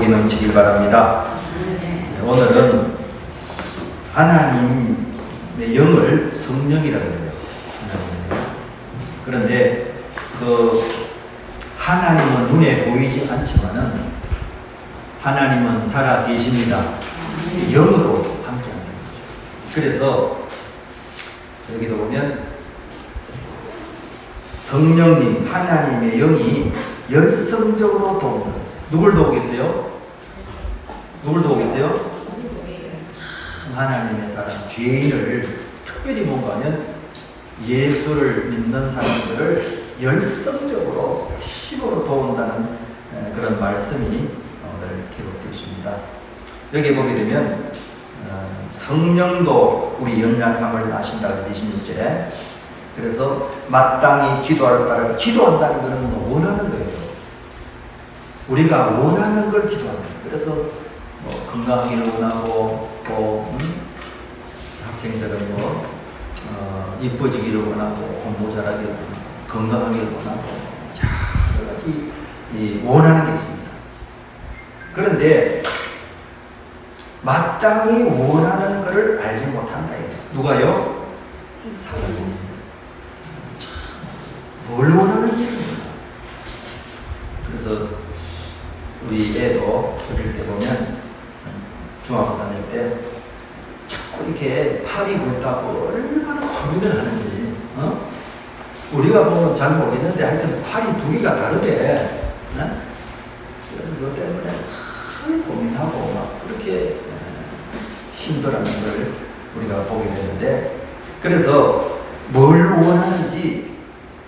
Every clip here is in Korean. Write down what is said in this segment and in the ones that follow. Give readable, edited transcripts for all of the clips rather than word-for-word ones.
복이 넘치길 바랍니다. 오늘은 하나님의 영을 성령이라고 해요. 그런데 그 하나님은 눈에 보이지 않지만은 하나님은 살아 계십니다. 영으로 함께하는 거죠. 그래서 여기도 보면 성령님 하나님의 영이 열성적으로 도운다고 했어요. 누굴 도우고 계세요? 누굴 도우고 계세요? 하나님의 사람, 죄인을 특별히 뭔가 하면 예수를 믿는 사람들을 열성적으로 열심으로 도운다는 그런 말씀이 오늘 기록되어 있습니다. 여기 보게 되면 성령도 우리 연약함을 아신다고 해서 26절에 그래서 마땅히 기도할 바를 기도한다는 것은 뭐 원하는 거예요. 우리가 원하는 걸 기도한다. 그래서 뭐 건강하기를 원하고 또 학생들은 뭐 이뻐지기를 원하고 공부 잘하기를 원하고 건강하기를 원하고 여러 가지 원하는 게 있습니다. 그런데 마땅히 원하는 것을 알지 못한다. 누가요? 사람이 뭘 원하는지 몰라. 그래서 우리 애도 어릴 때 보면 중학교 다닐 때 자꾸 이렇게 팔이 굵다고 얼마나 고민을 하는지 우리가 보면 잘 모르겠는데 하여튼 팔이 두 개가 다르대. 그래서 그것 때문에 큰 고민하고 막 그렇게 힘들어하는 걸 우리가 보게 되는데 그래서 뭘 원하는지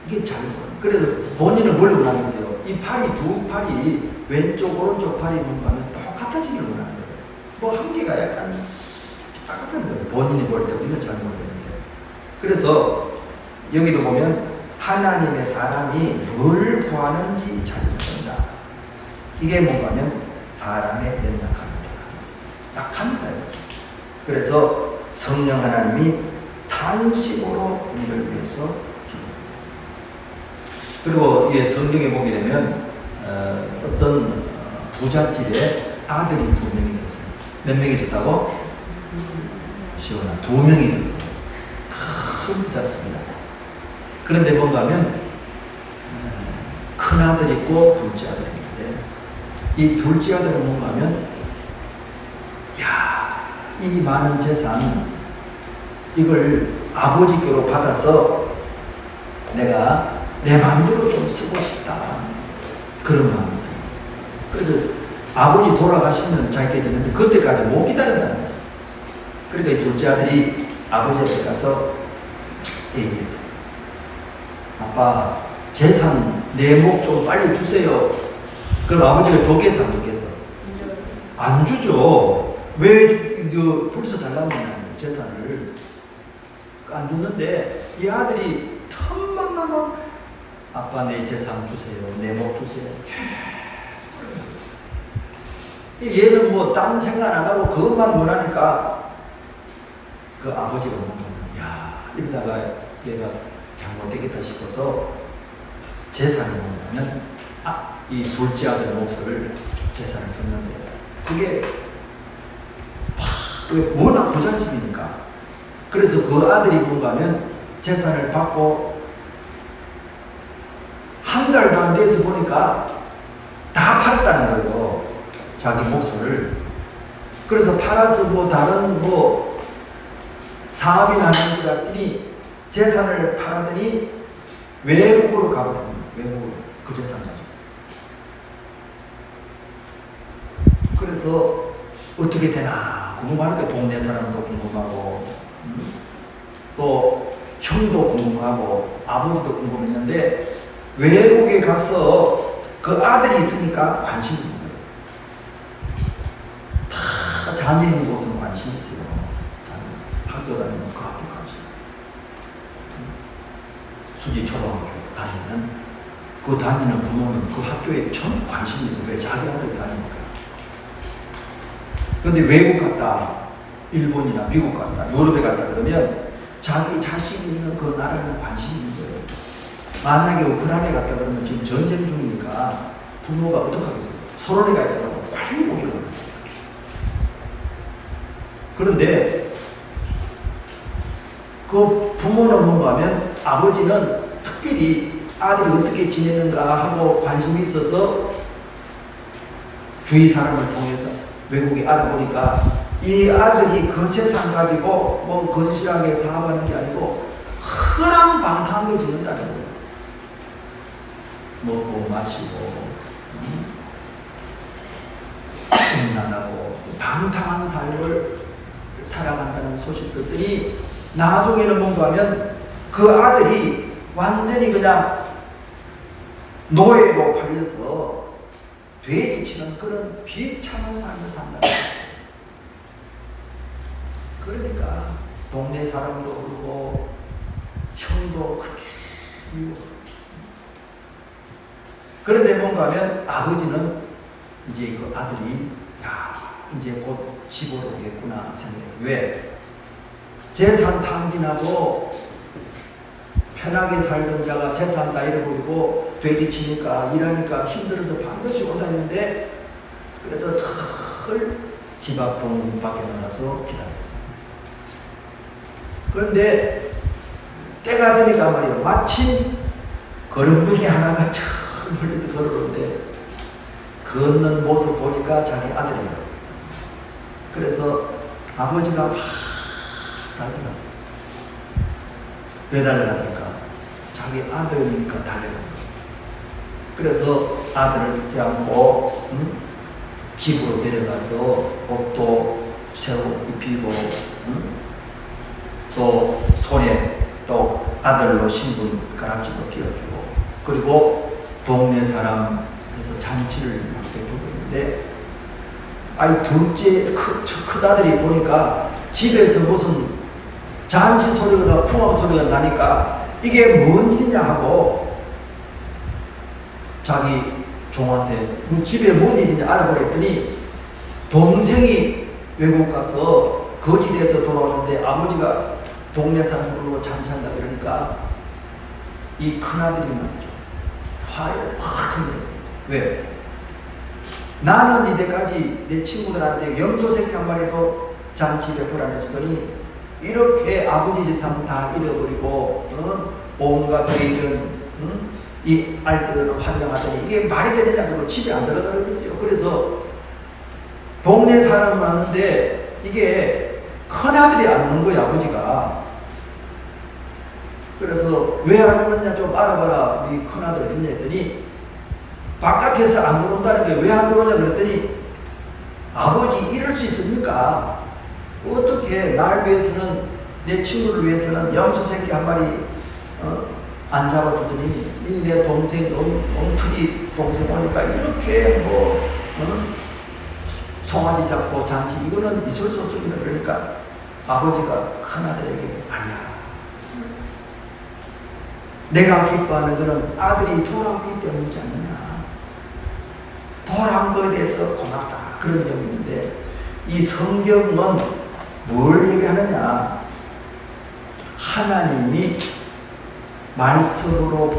이게 잘 모르는. 그래서 본인은 뭘 원하는지요? 이 팔이 두 팔이 왼쪽 오른쪽 팔이 뭔가 하면 똑같아지기를 원하는 거예요. 뭐 한계가 약간 똑같은 거예요. 본인이 볼 때 우리는 잘 모르겠는데. 그래서 여기도 보면 하나님의 사람이 뭘 구하는지 잘 모른다. 이게 뭔가 하면 사람의 연약합니다. 약합니다. 그래서 성령 하나님이 탄식으로 우리를 위해서 기도합니다. 그리고 이 성경에 보게 되면 어떤 부잣집에 아들이 2명이 있었어요. 몇 명이 있었다고? 시원한 2명이 있었어요. 큰 부잣집이다. 그런데 뭔가 하면 큰 아들 있고 둘째 아들이 있는데 이 둘째 아들은 뭔가 하면 이 많은 재산 이걸 아버지께로 받아서 내가 내 마음대로 좀 쓰고 싶다. 그런 마음이 들어요. 그래서 아버지 돌아가시면 자기가 되는데 그때까지 못 기다린다는 거죠. 그러니까 이 둘째 아들이 아버지 앞에 가서 얘기했어요. 아빠 재산 내 목 좀 빨리 주세요. 그럼 아버지가 좋겠어 안 좋겠어? 안 주죠. 왜 벌써 달라고 하냐면 재산을 안 주는데 이 아들이 틈만 나면 아빠 내 재산 주세요. 내 목 주세요. 계속 얘는 뭐 딴 생각 안 하고 그것만 원하니까 그 아버지가 보면 이러다가 얘가 잘못되겠다 싶어서 재산을 보면 이 둘째 아들 몫을 재산을 줬는데 그게 워낙 부잣집이니까 그래서 그 아들이 뭔가 하면 재산을 받고 한 달도 안 돼서 보니까 다 팔았다는 거예요. 자기 몫을. 그래서 팔아서 뭐 다른 뭐 사업이나 하는 것 같더니 재산을 팔았더니 외국으로 가버립니다. 외국으로 그 재산 가지고. 그래서 어떻게 되나 궁금하니까 동네 사람도 궁금하고 또 형도 궁금하고 아버지도 궁금했는데 외국에 가서 그 아들이 있으니까 관심이 있는 거예요. 다 자녀 있는 곳은 관심이 있어요. 학교 다니면 그 학교 관심. 수지 초등학교 다니면 그 다니는 부모는 그 학교에 전 관심이 있어요. 왜 자기 아들이 다니니까. 그런데 외국 갔다 일본이나 미국 갔다 유럽에 갔다 그러면 자기 자식이 있는 그 나라는 관심이 있는 거예요. 만약에 우크라이나에 갔다 그러면 지금 전쟁 중이니까 부모가 어떡하겠어요? 소련에 가 있더라고 빨리 회복이 일어나요. 그런데 그 부모는 뭔가 하면 아버지는 특별히 아들이 어떻게 지내는가 하고 관심이 있어서 주위 사람을 통해서 외국에 알아보니까 이 아들이 그 재산 가지고 뭐 건실하게 사업하는 게 아니고 허랑방탕하게 지낸다는 거예요. 먹고 마시고 음란하고 방탕한 삶을 살아간다는 소식 듣더니 나중에는 뭔가 하면 그 아들이 완전히 그냥 노예로 팔려서 돼지치는 그런 비참한 삶을 산다는 거예요. 그러니까 동네 사람도 그러고 형도 그렇게 미워. 그런데 뭔가 하면 아버지는 이제 그 아들이 야 이제 곧 집으로 오겠구나 생각해서 왜? 재산 탕진하고 편하게 살던 자가 재산 다 잃어버리고 돼지치니까 일하니까 힘들어서 반드시 온다는데 그래서 털 집 앞 동 밖에 나가서 기다렸어요. 그런데 때가 되니까 말이에요. 마침 거름둥이 하나가 저 멀리서 걸어오는데 걷는 모습 보니까 자기 아들이에요. 그래서 아버지가 막 달려갔어요. 왜 달려갔을까? 자기 아들이니까 달려간 거예요. 그래서 아들을 껴안고 집으로 데려가서 옷도 새로 입히고 또 손에 또 아들로 신분 가락지도 끼워주고 그리고 동네 사람에서 잔치를 막 베푸고 있는데 아이 둘째 큰아들이 보니까 집에서 무슨 잔치 소리가 풍악 소리가 나니까 이게 뭔 일이냐 하고 자기 종한테 그 집에 뭔 일이냐 알아보랬더니 동생이 외국 가서 거지돼서 돌아오는데 아버지가 동네 사람 부르고 잔치한다 그러니까 이 큰아들이 말이죠. 화를 확 흘렸어요. 왜? 나는 이때까지 내 친구들한테 염소 새끼 한 마리도 잔치 베풀 안 해주더니 이렇게 아버지 재산 다 잃어버리고 온갖 회전 이 알뜰을 환영하더니 이게 말이 되느냐고 집에 안 들어가고 있어요. 그래서 동네 사람을 왔는데 이게 큰아들이 안 오는 거예요. 아버지가. 그래서 왜 안 오느냐 좀 알아봐라. 우리 큰아들 있냐 했더니 바깥에서 안 들어온다는 게 왜 안 들어오냐 그랬더니 아버지 이럴 수 있습니까? 어떻게 날 위해서는 내 친구를 위해서는 염소 새끼 한 마리 안 잡아주더니 내 동생 엉터리 동생 오니까 이렇게 뭐 송아지 잡고 잔치 이거는 있을 수 없습니다. 그러니까 아버지가 큰아들에게 아니야. 내가 기뻐하는 것은 아들이 돌아오기 때문이지 않느냐. 돌아온 것에 대해서 고맙다. 그런 점이 있는데 이 성경은 뭘 얘기하느냐. 하나님이 말씀으로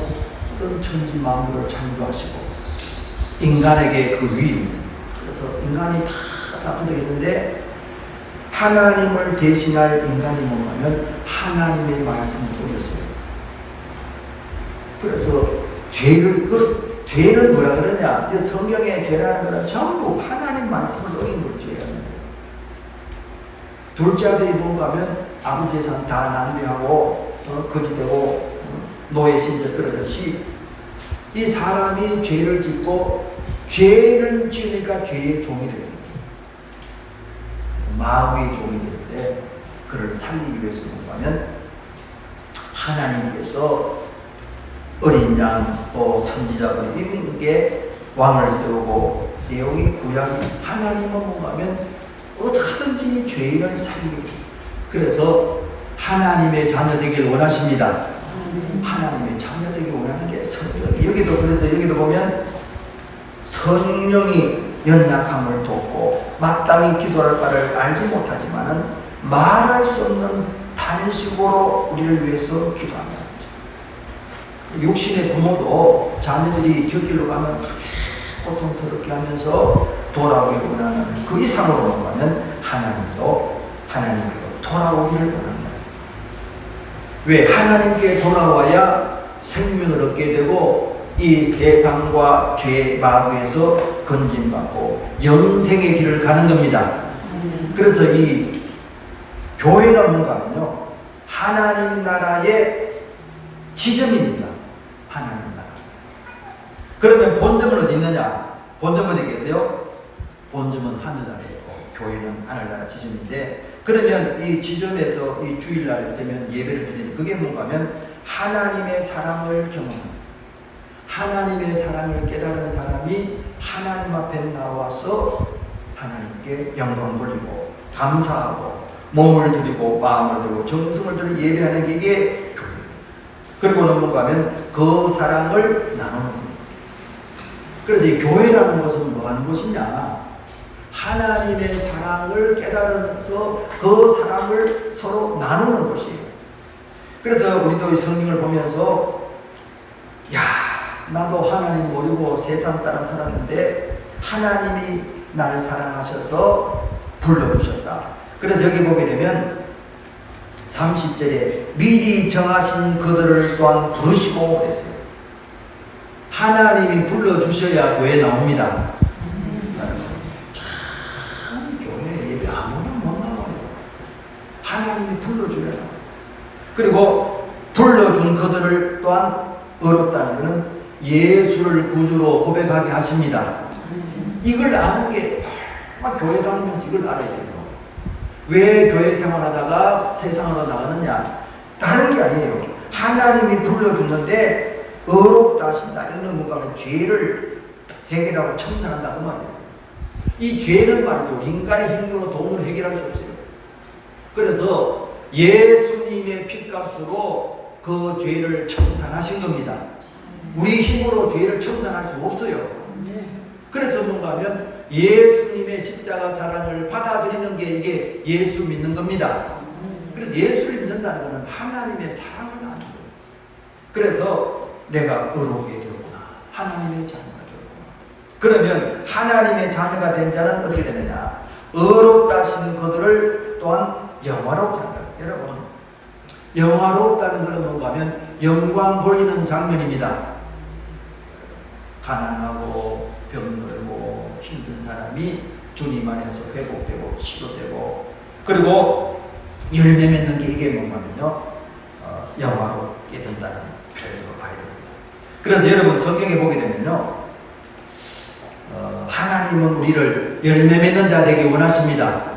모든 천지 만물을 창조하시고 인간에게 그 위임이 있습니다. 그래서 인간이 다 다투되겠는데 하나님을 대신할 인간이 뭔가면 하나님의 말씀을 보였어요. 그래서 죄는 뭐라 그러냐? 성경에 죄라는 것은 전부 하나님 말씀을 어긴 걸 죄라는 거예요. 둘째 아들이 뭔가 하면 아버지 재산 다 낭비하고 거짓되고 노예 신세 떨어졌지. 이 사람이 죄를 짓고 죄를 지으니까 죄의 종이 됩니다. 마귀의 종이 되는데 그를 살리기 위해서 뭔가 하면 하나님께서 어린 양 또 선지자들 이런 게 왕을 세우고 내용이 구약이 하나님은 뭔가 하면 어떻게든지 죄인을 살리게 됩니다. 그래서 하나님의 자녀 되길 원하십니다. 하나님의 자녀 되길 원하는 게 성경이 여기도 그래서 여기도 보면 성령이 연약함을 돕고 마땅히 기도할 바를 알지 못하지만은 말할 수 없는 탄식으로 우리를 위해서 기도합니다. 육신의 부모도 자녀들이 뒷길로 가면 고통스럽게 하면서 돌아오기를 원하는 그 이상으로 넘어가면 하나님도 하나님께로 돌아오기를 원합니다. 왜? 하나님께 돌아와야 생명을 얻게 되고 이 세상과 죄의 마귀에서 건진받고 영생의 길을 가는 겁니다. 그래서 이 교회는 뭔가 하면요, 하나님 나라의 지점입니다. 하나님 나라. 그러면 본점은 어디 있느냐? 본점 어디 계세요? 본점은 하늘나라이고 교회는 하늘나라 지점인데, 그러면 이 지점에서 이 주일날 되면 예배를 드리는데 그게 뭔가 하면 하나님의 사랑을 경험합니다. 하나님의 사랑을 깨달은 사람이 하나님 앞에 나와서 하나님께 영광 돌리고 감사하고 몸을 드리고 마음을 드리고 정성을 들여 예배하는 게 이게 교회예요. 그리고는 뭔가 하면 그 사랑을 나누는 겁니다. 그래서 이 교회라는 것은 뭐 하는 것이냐? 하나님의 사랑을 깨달아서 그 사랑을 서로 나누는 것이에요. 그래서 우리도 이 성경을 보면서 야, 나도 하나님 모르고 세상 따라 살았는데 하나님이 날 사랑하셔서 불러주셨다. 그래서 여기 보게 되면 30절에 미리 정하신 그들을 또한 부르시고 그랬어요. 하나님이 불러주셔야 교회에 나옵니다. 참 교회 예배 아무나 못 나와요. 하나님이 불러줘야 나와요. 그리고 불러준 그들을 또한 의롭다는 것은 예수를 구주로 고백하게 하십니다. 이걸 아는 게 막 교회 다니면서 이걸 알아야 돼요. 왜 교회 생활하다가 세상으로 나가느냐? 다른 게 아니에요. 하나님이 불러주는데 의롭다 하신다. 이거는 뭔가 하면 죄를 해결하고 청산한다 그 말이에요. 이 죄는 말이죠, 인간의 힘으로 돈으로 해결할 수 없어요. 그래서 예수님의 핏값으로 그 죄를 청산하신 겁니다. 우리 힘으로 죄를 청산할 수 없어요. 그래서 뭔가 하면 예수님의 십자가 사랑을 받아들이는 게 이게 예수 믿는 겁니다. 그래서 예수를 믿는다는 것은 하나님의 사랑을 아는 거예요. 그래서 내가 의롭게 되었구나. 하나님의 자녀가 되었구나. 그러면 하나님의 자녀가 된 자는 어떻게 되느냐? 의롭다 하신 그들을 또한 영화롭게 한다. 여러분, 영화롭다는 것은 뭔가 하면 영광 돌리는 장면입니다. 가난하고 병들고 힘든 사람이 주님 안에서 회복되고 치료되고 그리고 열매 맺는 게 이게 뭔가면요, 영화롭게 된다는 표현으로 봐야 됩니다. 그래서 여러분 성경에 보게 되면요, 하나님은 우리를 열매 맺는 자 되게 원하십니다.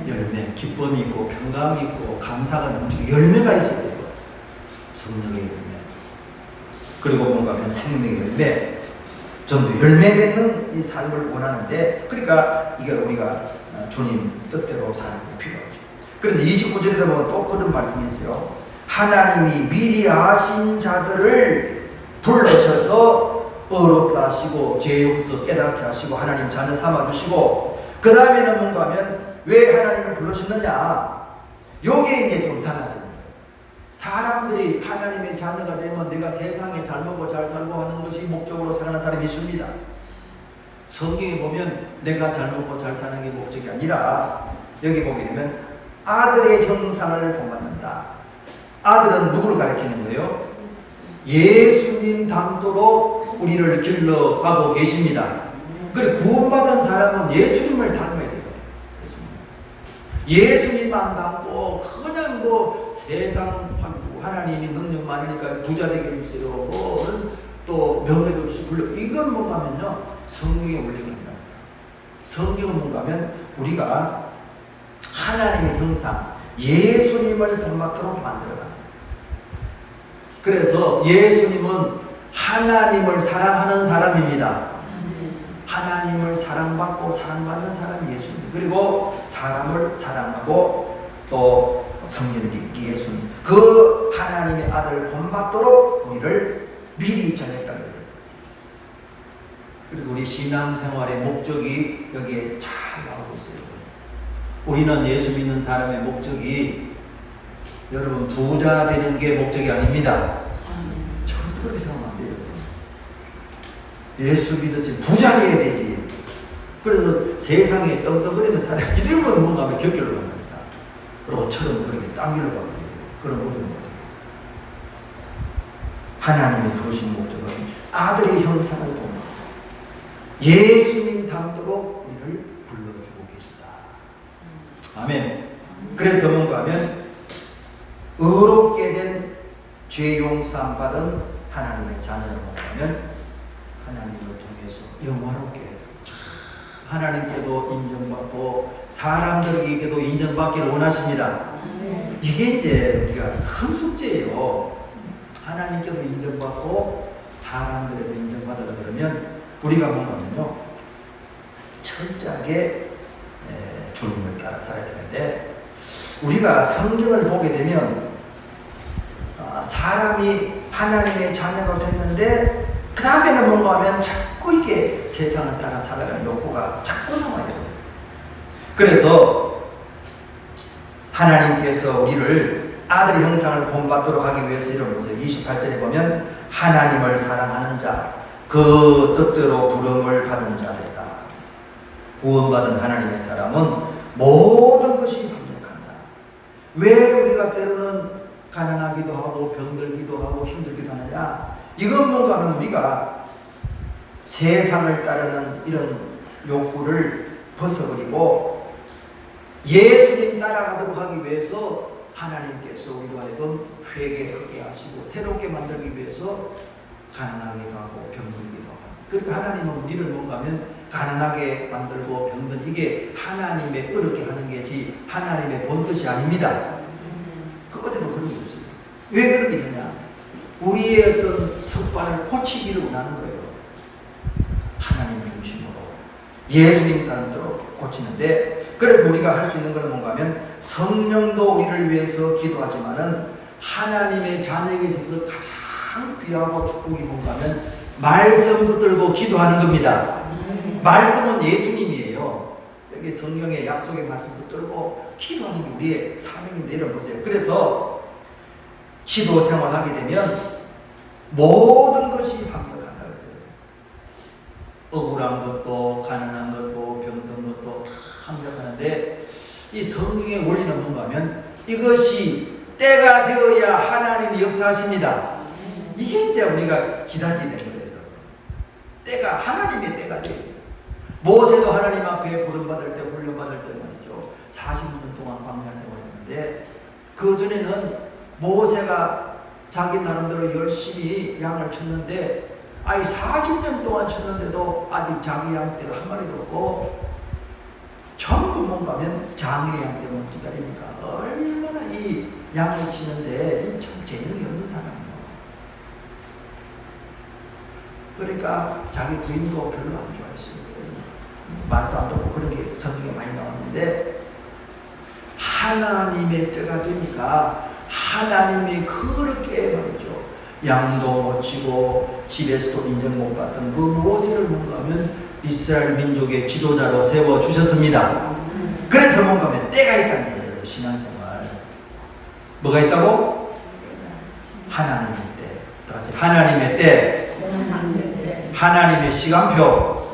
열매, 기쁨이 있고 평강이 있고 감사가 넘치고 열매가 있어야 돼요. 성령의 열매, 그리고 뭔가 하면 생명의 열매, 전부 열매 맺는 이 삶을 원하는데, 그러니까 이걸 우리가 주님 뜻대로 사는 게 필요하죠. 그래서 29절에 보면 또 그런 말씀이 있어요. 하나님이 미리 아신 자들을 불러셔서 의롭다 하시고 죄 용서 깨닫게 하시고 하나님 자녀 삼아주시고, 그 다음에는 뭔가 하면 왜 하나님을 불러셨느냐, 요게 이제 좀 달라져요. 사람들이 하나님의 자녀가 되면 내가 세상에 잘 먹고 잘 살고 하는 것이 목적으로 사는 사람이 있습니다. 성경에 보면 내가 잘 먹고 잘 사는 게 목적이 아니라 여기 보게 되면 아들의 형상을 본받는다. 아들은 누구를 가리키는 거예요? 예수님 닮도록 우리를 길러가고 계십니다. 그리고 구원받은 사람은 예수님을 닮아야 돼요. 예수님만 닮고 그냥 뭐 세상 하나님이 능력 많으니까 부자 되게 해주세요, 또 명예도 주시고 불러, 이건 뭔가 하면요 성경의 원리입니다. 성경은 뭔가 하면 우리가 하나님의 형상 예수님을 본받도록 만들어가는 거예요. 그래서 예수님은 하나님을 사랑하는 사람입니다. 하나님을 사랑받고 사랑받는 사람이 예수님, 그리고 사람을 사랑하고 또 성령을 믿기 예수님, 그 하나님의 아들을 본받도록 우리를 미리 정했다는 거예요. 그래서 우리 신앙생활의 목적이 여기에 잘 나오고 있어요. 우리는 예수 믿는 사람의 목적이 여러분 부자 되는 게 목적이 아닙니다. 절대 그렇게 생각하면 안 돼요. 예수 믿으시 부자 돼야 되지. 그래서 세상에 떵떵거리는 사람 이름은 뭔가 하면 격결로 간다니까. 로처럼 그렇게 땅길로 가고 그런 모든 거예요. 하나님이 부르신 목적은 아들의 형상을 본받고 예수님 닮도록 우리를 불러주고 계시다. 아멘. 그래서 뭔가 하면 의롭게 된 죄 용서함 받은 하나님의 자녀를 보면 하나님을 통해서 영화롭게 하나님께도 인정받고 사람들에게도 인정받기를 원하십니다. 이게 이제 우리가 큰 숙제예요. 하나님께도 인정받고 사람들에도 인정받으려 그러면 우리가 뭔가면요 철저하게 주님을 따라 살아야 되는데, 우리가 성경을 보게 되면 사람이 하나님의 자녀가 됐는데 그 다음에는 뭔가 하면 자꾸 이게 세상을 따라 살아가는 욕구가 자꾸 나와요. 그래서 하나님께서 우리를 아들의 형상을 본받도록 하기 위해서 이런 것을 28절에 보면 하나님을 사랑하는 자, 그 뜻대로 부름을 받은 자들이다. 구원받은 하나님의 사람은 모든 것이 완벽한다. 왜 우리가 때로는 가난하기도 하고 병들기도 하고 힘들기도 하느냐? 이건 뭔가 하면 우리가 세상을 따르는 이런 욕구를 벗어버리고 예수님 따라가도록 하기 위해서 하나님께서 우리로 하여금 회개하게 하시고 새롭게 만들기 위해서 가난하기도 하고 병들기도 하고, 그러니까 하나님은 우리를 뭔가 하면 가난하게 만들고 병든 이게 하나님의 어렵게 하는 게지 하나님의 본뜻이 아닙니다. 그 어디도 그런 게 없어요. 왜 그렇게 되냐? 우리의 어떤 습관을 고치기를 원하는 거예요. 하나님 중심으로 예수님 따름대로 고치는데, 그래서 우리가 할 수 있는 것은 뭔가 하면 성령도 우리를 위해서 기도하지만은 하나님의 자녀에게 있어서 가장 귀하고 축복이 뭔가 하면 말씀 붙들고 기도하는 겁니다. 말씀은 예수님이에요. 여기 성령의 약속의 말씀 붙들고 기도하는 게 우리의 사명인데, 내려보세요. 그래서 기도 생활하게 되면 모든 것이 완벽한다 그래요. 억울한 것도 가난한 것도 병든 것도 다 완벽하는데, 이 성경의 원리는 뭔가 하면 이것이 때가 되어야 하나님이 역사하십니다. 이게 이제 우리가 기다리게 되는 거예요. 때가 하나님의 때가 돼요. 모세도 하나님 앞에 부름받을 때 훈련받을 때 말이죠. 40년 동안 광야 생활했는데 그 전에는 모세가 자기 나름대로 열심히 양을 쳤는데, 아니 40년 동안 쳤는데도 아직 자기 양 떼가 한 마리도 없고 전부 뭔가 하면 장인의 양 때문에 기다리니까 얼마나 이 양을 치는데 이 참 재능이 없는 사람이에요. 그러니까 자기 부인도 별로 안 좋아했어요. 그래서 말도 안 듣고 그런 게 성경에 많이 나왔는데, 하나님의 때가 되니까 하나님이 그렇게 말이죠. 양도 못 치고 집에서도 인정 못 받던 그 모세를 뭔가 하면 이스라엘 민족의 지도자로 세워주셨습니다. 그래서 뭔가 하면 때가 있다는 거예요. 신앙생활. 뭐가 있다고? 하나님의 때. 같이 하나님의 때. 하나님의 시간표.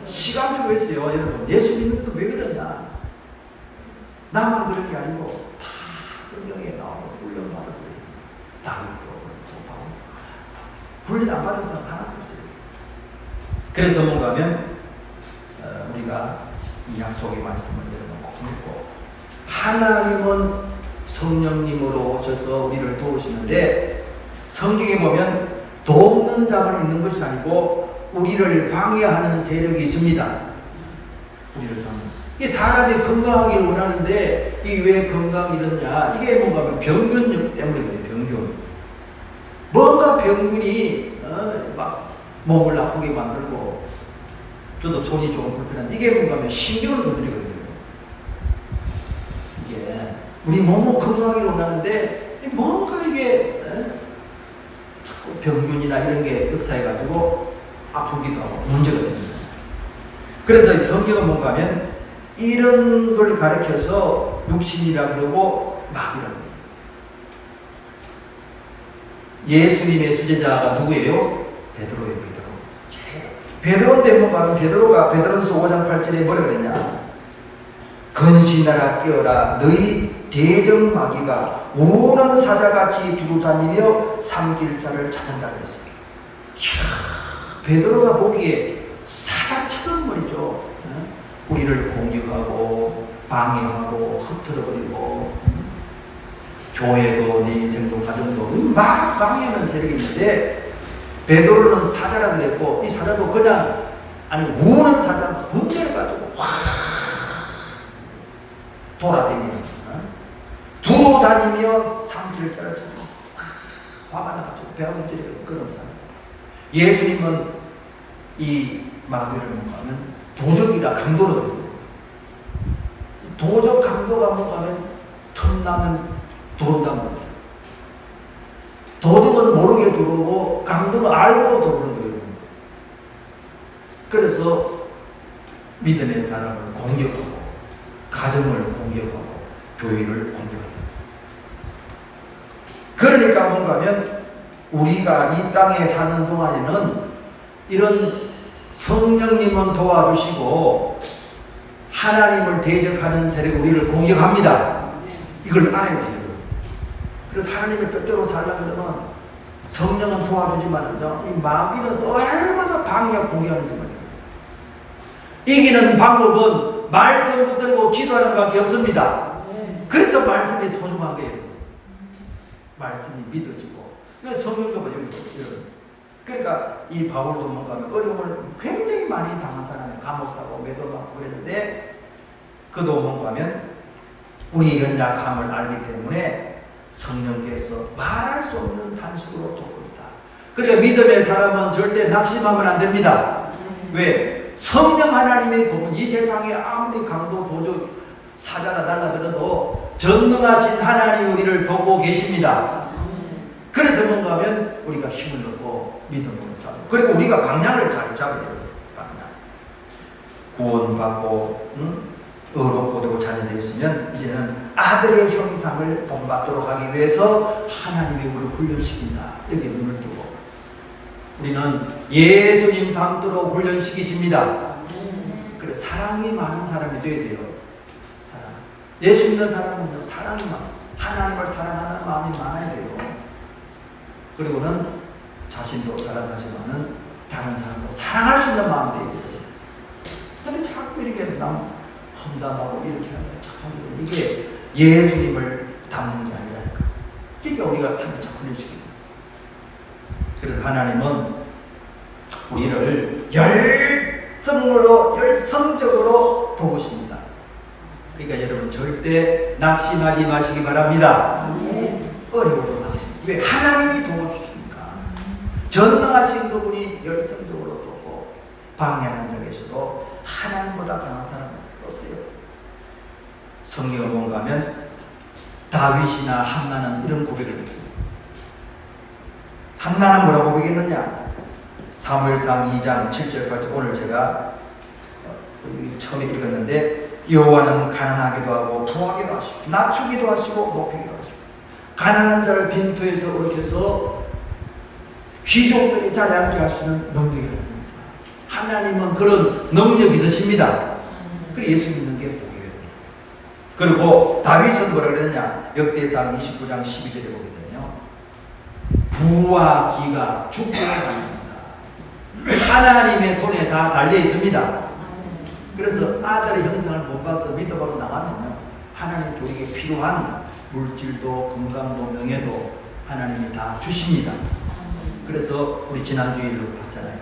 시간표가 있어요. 여러분 예수 믿는데도 왜 그러냐? 나만 그런 게 아니고 다 성경에 나오고 훈련 받았어요. 다윗도 그렇고 훈련 안 받은 사람 하나도 없어요. 그래서 뭔가 하면 우리가 이 약속의 말씀을 여러분 꼭 믿고, 하나님은 성령님으로 오셔서 우리를 도우시는데, 성경에 보면 돕는 자만 있는 것이 아니고 우리를 방해하는 세력이 있습니다. 우리를 방해. 이 사람이 건강하기를 원하는데 이 왜 건강이 이렇냐? 이게 뭔가 하면 병균 때문에 그래요. 병균. 뭔가 병균이 막 몸을 아프게 만들고, 저도 손이 조금 불편한데 이게 뭔가 하면 신경을 건드리거든요. 이게 우리 몸은 건강하기를 원하는데 뭔가 이게 자꾸 병균이나 이런 게 역사해가지고 아프기도 하고 문제가 생깁니다. 그래서 이 성경은 뭔가 하면 이런 걸 가르쳐서 육신이라 그러고 마귀라 그래요. 예수님의 수제자가 누구예요? 베드로예요. 베드로. 제일 베드로인데 뭔가 하면 베드로전서 5장 8절에 뭐라 그랬냐? 근신하라 깨어라 너희 대적마귀가 우는 사자같이 두루다니며 삼킬 자를 찾는다 그랬어요. 이야, 베드로가 보기에 사자처럼 말이죠. 우리를 공격하고 방해하고 흩어버리고 교회도 내 인생도 가정도 막 방해하는 세력이 있는데 베드로는 사자라 그랬고 이 사자도 그냥 우는 사자 분별해가지고 확 돌아다니는 두루 다니며 삼킬 자를 찾고 화가 나가지고 배가 움직이는 그런 사람. 예수님은 이 마귀를 뭔가하면 도적이라 강도로 그랬어요. 도적 강도가 뭔가하면 틈나면 들어온단 말이에요. 도둑은 모르게 들어오고 강도는 알고도 들어오는 거예요. 그래서 믿음의 사람을 공격하고 가정을 공격하고 교회를 공격합니다. 그러니까 뭔가 하면 우리가 이 땅에 사는 동안에는 이런 성령님은 도와주시고 하나님을 대적하는 세력이 우리를 공격합니다. 이걸 알아야 돼요. 그래서 하나님의 뜻대로 살려고 하면 성령은 도와주지만은요, 이 마귀는 얼마나 방해가 공격하는지 말이에요. 이기는 방법은 말씀 붙들고 기도하는 것밖에 없습니다. 그래서 말씀이 소중한 거예요. 말씀이 믿어지고. 성경도 봐, 그러니까 이 바울도 뭔가 어려움을 굉장히 많이 당한 사람이에요. 감옥 가고 매도 받고 그랬는데 그도 뭔가 하면 우리 연약함을 알기 때문에 성령께서 말할 수 없는 단식으로 돕고 있다. 그러니까 믿음의 사람은 절대 낙심하면 안 됩니다. 왜? 성령 하나님의 도움, 이 세상에 아무리 강도 도적 사자가 날라들어도 전능하신 하나님 우리를 돕고 계십니다. 그래서 뭔가 하면 우리가 힘을 얻고 믿음으로 살고, 그리고 우리가 방향을 잘 잡아야 돼요. 방향. 구원받고 의롭고 되고 자녀되어 있으면 이제는 아들의 형상을 본받도록 하기 위해서 하나님이 우리를 훈련시킨다. 여기 눈을 뜨고 우리는 예수님 닮도록 훈련시키십니다. 그래, 사랑이 많은 사람이 되어야 돼요. 사랑. 예수 믿는 사람은요, 사랑이 많아요. 하나님을 사랑하는 마음이 많아야 돼요. 그리고는 자신도 사랑하지만은 다른 사람도 사랑할 수 있는 마음이 되어야 돼요. 근데 자꾸 이렇게 험담하고 이렇게 하면 참 이게 예수님을 닮는 게 아니라니까. 그러니까 우리가 하나님 자꾸 훈련시키는 거예요. 그래서 하나님은 우리를 열성적으로 보고십니다. 그러니까 여러분 절대 낙심하지 마시기 바랍니다. 어려워도 낙심. 왜? 하나님이 도와주시니까. 전능하신 그분이 열성적으로 돕고 방해하는 적에서도 하나님보다 강한 사람은 없어요. 성경을 본가면 다윗이나 한나는 이런 고백을 했습니다. 한나는 뭐라고 고백했느냐? 사무엘상 2장 7절 8절 오늘 제가 처음에 읽었는데 여호와는 가난하기도 하고 부하기도 하시고 낮추기도 하시고 높이기도 하시고 가난한 자를 빈토에서 일으켜서 귀족들이 자리 앉게 하시는 능력이 있습니다. 하나님은 그런 능력이 있으십니다. 그래서 예수 믿는 게 복이에요. 그리고 다윗은 뭐라 그랬느냐? 역대상 29장 12절에 보게 되면요, 부와 기가 축복을 받는다. 하나님의 손에 다 달려 있습니다. 그래서 아들의 형상을 못 봐서 믿어보러 나가면요, 하나님께 우리에게 필요한 물질도 건강도 명예도 하나님이 다 주십니다. 그래서 우리 지난주에 일로 봤잖아요.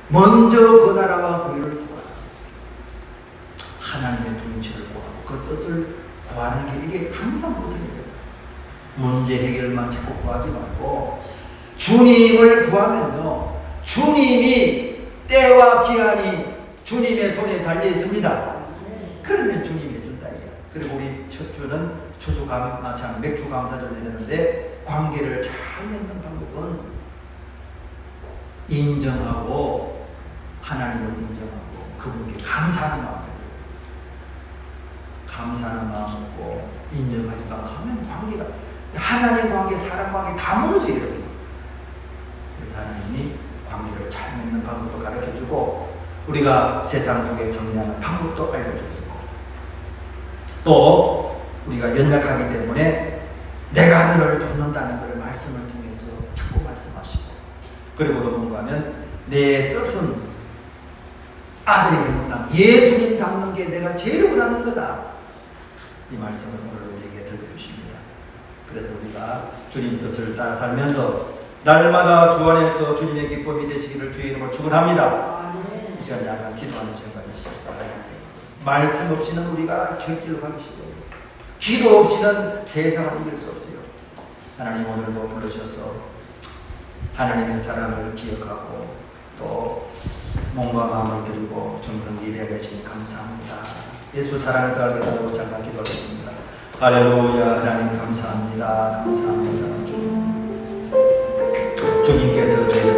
먼저 그 나라와 그 일을 구하라. 하나님의 통치를 구하고 그 뜻을 구하는 게 이게 항상 무슨이에요. 문제 해결만 자꾸 구하지 말고 주님을 구하면요, 주님이 때와 기한이 주님의 손에 달려 있습니다. 그러면 주님이 해준다 이게. 그리고 우리 첫 주는 맥주 감사절 내렸는데 관계를 잘 맺는 방법은 인정하고 하나님을 인정하고 그분께 감사하는 마음이에요. 감사하는 마음 먹고 인정하지도 않고 하면 관계가, 하나님 관계, 사람 관계 다 무너져요. 그래서 하나님이 관계를 잘 맺는 방법도 가르쳐주고 우리가 세상 속에 성장하는 방법도 알려주고 또 우리가 연약하기 때문에 내가 너를 돕는다는 것을 말씀을 통해서 자꾸 말씀하시고 그리고 뭔가 하면 내 뜻은 아들의 형상 예수님 닮는 게 내가 제일 원하는 거다. 이 말씀을 오늘 우리에게 들려주십니다. 그래서 우리가 주님 뜻을 따라 살면서 날마다 주 안에서 주님의 기쁨이 되시기를 주의 이름으로 축원합니다. 이 시간 약간 기도하는 시간이 있습니다. 말씀 없이는 우리가 곁길로 가기 싫어요. 기도 없이는 세상을 이길 수 없어요. 하나님 오늘도 불러주셔서 하나님의 사랑을 기억하고 또 몸과 마음을 드리고 정성 예배하게 하시니 감사합니다. 예수 사랑을 더 알게 되고 잠깐 기도하겠습니다. 할렐루야. 하나님 감사합니다. 감사합니다. 주님께서 저희를